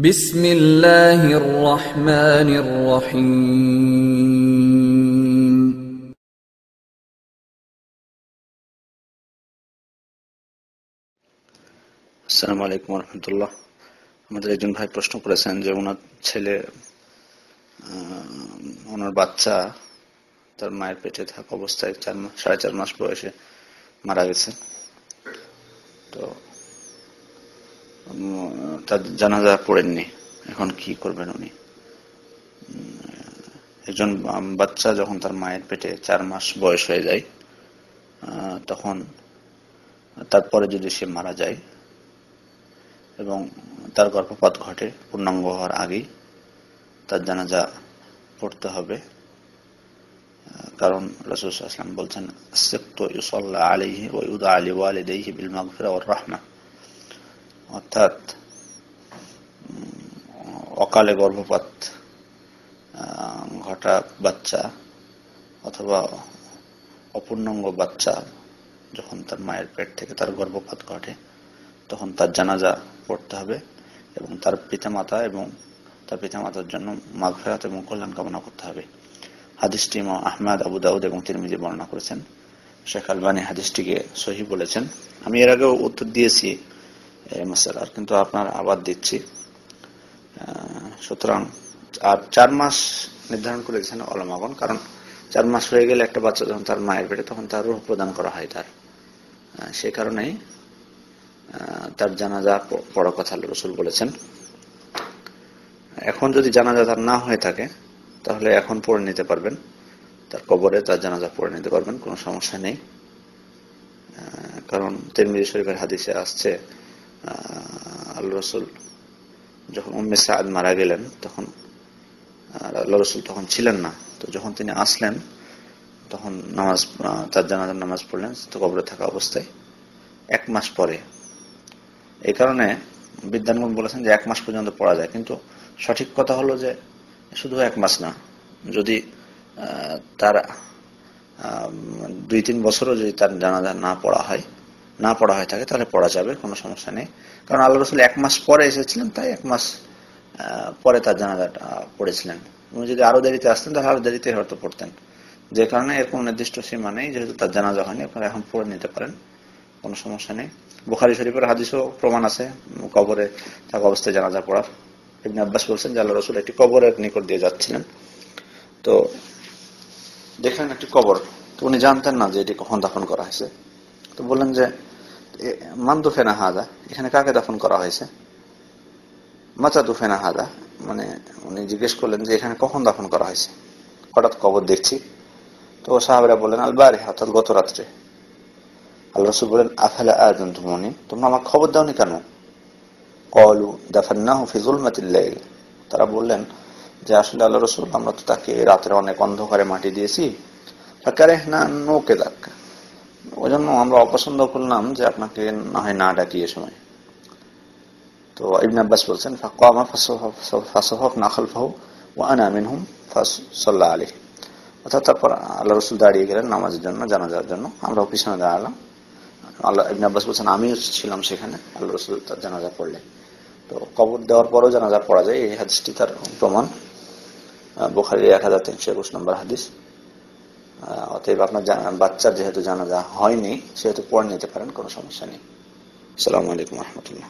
বিসমিল্লাহির রহমানির রহিম। আসসালামু আলাইকুম রহমতুল্লাহ। আমাদের একজন ভাই প্রশ্ন করেছেন যে ওনার ছেলে, ওনার বাচ্চা তার মায়ের পেটে থাকা অবস্থায় 4.5 মাস বয়সে মারা গেছে। তো তার জানাজা পড়েননি, এখন কি করবেন উনি? একজন বাচ্চা যখন তার মায়ের পেটে 4 মাস বয়স হয়ে যায়, তখন তারপরে যদি সে মারা যায় এবং তার গর্ভপাত ঘটে পূর্ণাঙ্গ হওয়ার আগেই তার জানাজা পড়তে হবে। কারণ রাসূল সাল্লাল্লাহু আলাইহি ওয়াসাল্লাম বলছেন, আসিক্তু ইউসাল্লা আলাইহি ওয়া ইউদা লিওয়ালিদাইহি বিল মাগফিরা ওয়ার রাহমা। অর্থাৎ অকালে গর্ভপাত ঘটা বাচ্চা অথবা অপূর্ণাঙ্গ বাচ্চা যখন তার মায়ের পেট থেকে তার গর্ভপাত ঘটে তখন তার জানাজা পড়তে হবে এবং তার পিতামাতার জন্য মাগফিরাত এবং কল্যাণ কামনা করতে হবে। হাদিসটি ইমাম আহমদ, আবু দাউদ এবং তিরমিজি বর্ণনা করেছেন। শেখ আলবানী হাদিসটিকে সহিহ বলেছেন। আমি এর আগেও উত্তর দিয়েছি এই মাসআলার, কিন্তু আপনার আবার দিচ্ছি। সুতরাং আর 4 মাস নির্ধারণ করে দিয়েছেন উলামাগণ, কারণ 4 মাস হয়ে গেলে একটা বাচ্চা যখন তার মায়ের পেটে তখন তার রূহ প্রদান করা হয় তার, সেই কারণেই তার জানাজা পড়ার কথা রাসূল বলেছেন। এখন যদি জানাজা তার না হয়ে থাকে তাহলে এখন পড়ে নিতে পারবেন, তার কবরে তার জানাজা পড়ে নিতে পারবেন, কোনো সমস্যা নেই। কারণ তিরমিজি শরীফের হাদিসে আসছে, আল্লাহ রাসূল যখন উম্মে সাদ মারা গেলেন তখন আল্লাহ রাসূল তখন ছিলেন না, তো যখন তিনি আসলেন তখন তার জানাজার নামাজ পড়লেন তো কবরে থাকা অবস্থায় 1 মাস পরে। এই কারণে বিদ্বানগণ বলেছেন যে 1 মাস পর্যন্ত পড়া যায়, কিন্তু সঠিক কথা হলো যে শুধু 1 মাস না, যদি তার 2-3 বছরও যদি তার জানাজা না পড়া হয় থাকে তাহলে পড়া যাবে, কোনো সমস্যা নেই। কারণ আল্লাহ রাসূল 1 মাস পরে এসেছিলেন, তাই 1 মাস পরে তার জানাজাটা পড়েছিলেন। উনি যদি আরো দেরিতে আসতেন তাহলে আরো দেরিতে হয়তো পড়তেন, যে কারণে এরকম নির্দিষ্ট সীমা নেই। যেহেতু তার জানাজা হয়নি, আপনারা এখন পড়ে নিতে পারেন, কোনো সমস্যা নেই। বুখারী শরীফের হাদিসও প্রমাণ আছে কবরে থাকা অবস্থায় জানাজা পড়ার। ইবনে আব্বাস বলছেন যে আল্লাহ রাসূল একটি কবরের নিকট দিয়ে যাচ্ছিলেন, তো দেখলেন একটি কবর, তো উনি জানতেন না যে এটি কখন দাফন করা হয়েছে। তো বললেন যে মান দুফিনা হাযা, এখানে কাকে দাফন করা হয়েছে? মাতা দুফিনা হাযা, মানে উনি জিজ্ঞেস করলেন যে এখানে কখন দাফন করা হয়েছে, হঠাৎ কবর দেখছি। তো সাহাবারা বললেন আল বারিহা, অর্থাৎ গত রাত্রে। আল্লাহ রাসূল বলেন আফালা আযানতুমুনি, তোমরা আমাকে খবর দাওনি কেন? ক্বালু দাফান্নাহু ফি যুলমাতিল লাইল, তারা বললেন যে আসলে আল্লাহ রাসূল আমরা তো তাকে রাতের অনেক অন্ধকারে মাটি দিয়েছি, ফাকারিহনা নুকিদাক, ওইজন্য আমরা অপছন্দ করলাম যে আপনাকে না হয় না ডাকি এ সময়। তো ইবনে আব্বাস বলছেন ফাকামা ফাসাফাকনা খালফাহু ওয়া আনা মিনহুম ফাসাল্লা আলাইহি, অর্থাৎ তারপর আল্লাহ রাসূল দাঁড়িয়ে গেলেন নামাজের জন্য, জানাজার জন্য, আমরাও পিছনে দাঁড়ালাম। ইবনে আব্বাস বলছেন আমিও ছিলাম সেখানে, আল্লাহ রাসূল তার জানাজা পড়লেন। তো কবর দেওয়ার পরও জানাজা পড়া যায়, এই হাদিসটি তার প্রমাণ। বুখারীর 1321 নম্বর হাদিস। অতএব আপনার বাচ্চার যেহেতু জানাজা হয়নি সেহেতু পড়ে নিতে পারেন, কোনো সমস্যা নেই। আসসালামু আলাইকুম রহমতুল্লাহ।